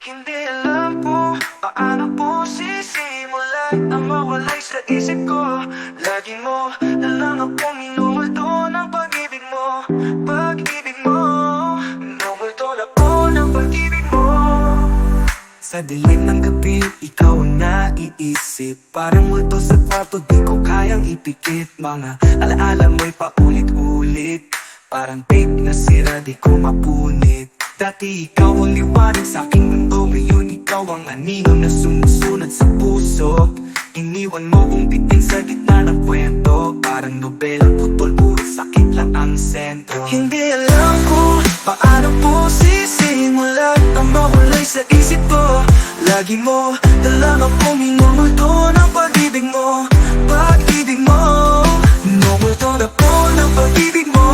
Hindi alam po paano po sisimulan ang mawalay sa isip ko. Lagi mo na lang akong minumulto ng pag-ibig mo. Pag-ibig mo, minumulto na po ng pag-ibig mo. Sa dilim ng gabi, ikaw ang naiisip. Parang multo sa kwarto, di ko kayang ipikit. Mga alaala mo'y paulit-ulit. Parang tape na sira, di ko mapunit. Dati ikaw ang liwanag sa aking mundo. Ngayon ikaw ang anino na sumusunod sa puso. Iniwan mo kong bitin sa gitna ng kwento. Parang nobela, putol, puro sakit lang ang sentro. Hindi alam ko paano po sisimulan ang mawalay sa isip ko. Lagi mo na lang akong minumulto ng pag-ibig mo. Pag-ibig mo, minumulto na po ng pag-ibig mo.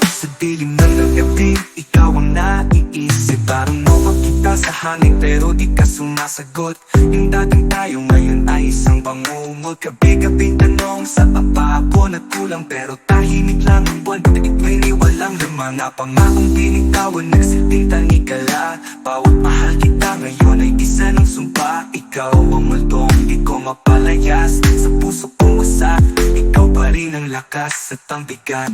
Sa dilim ng gabi, ikaw ang naiisip. Parang nawag kita sa hangin pero di ka sumasagot. Yung dating tayo ngayon ay isang pangungol. Gabi-gabi tanong sa papapo na kulang. Pero tahimik lang ang buwan, ito'y ni walang laman. Na pangakong binitawan, nagsilbing tanikala. Bawat mahal kita ngayon ay isa ng sumpa. Ikaw ang multong di ko mapalayas. Sa puso kong wasak, ikaw pa rin ang lakas at ang bigat.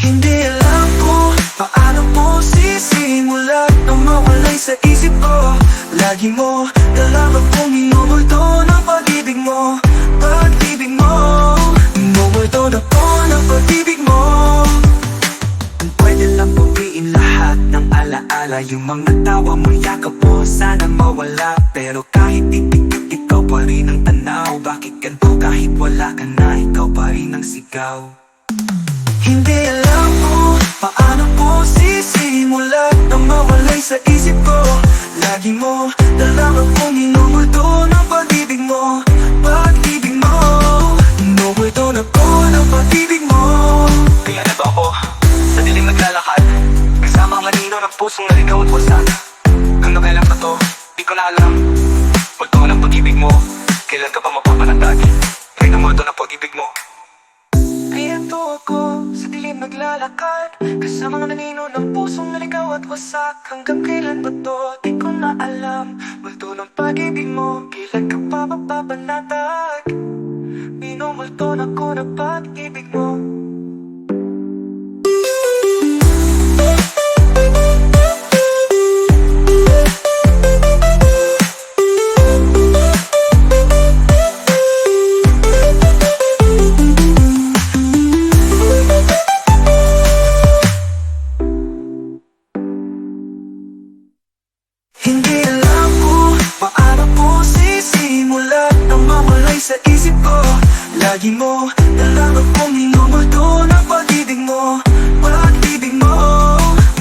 Hindi alam ko paano po sisimulan ang mawalay sa isip ko. Lagi mo na lang akong minumulto ng pag-ibig mo. Pag-ibig mo, minumulto na po ng pag-ibig mo. Kung pwede lang bawiin lahat ng alaala. Yung mga tawa mo, yakap mo, sana mawala. Pero kahit ipikit, ikaw pa rin ang tanaw. Bakit ganito kahit wala ka na, ikaw pa rin ang sigaw. Hindi alam ko paano po sisimulan ang mawalay sa isip ko. Lagi mo na lang akong minumulto ng pag-ibig mo. Pag-ibig mo, minumulto na po ng pag-ibig mo. Kaya na ba ako sa dilim naglalakad, kasama ang anino ng pusong naligaw at wasak. Hanggang kailan pa to, di ko na alam. Multo ng pag-ibig mo, kailan ka pa mapapanatag? Minumulto ng pag-ibig mo. Ganito ako sa dilim naglalakad, kasama ang nanino ng pusong naligaw at wasak. Hanggang kailan ba to, di ko na alam. Multo ng pag-ibig mo, kailan ka pa mapapanatag? Minumulto na ko ng pag-ibig mo. Hindi alam ko paano po sisimulan ang mawalay sa isip ko. Lagi mo na lang akong minumulto ng pag-ibig mo. Pag-ibig mo,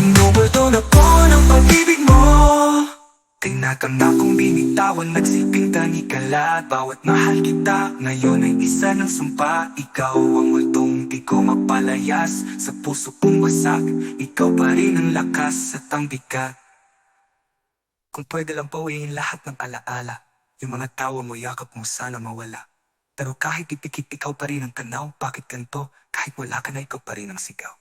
minumulto na po ng pag-ibig mo. Tinatang na kong binitawan, nagsilbing tanikala. Bawat mahal kita, ngayon ay isa ng sumpa. Ikaw ang multong di ko mapalayas. Sa puso kong wasak, ikaw pa rin ang lakas at ang bigat. Kung pwede lang bawiin lahat ng alaala. Yung mga tawa mo, yakap mo, sana mawala. Pero kahit ipikit, ikaw pa rin ang tanaw. Bakit ganito? Kahit wala ka na, ikaw pa rin ang sigaw.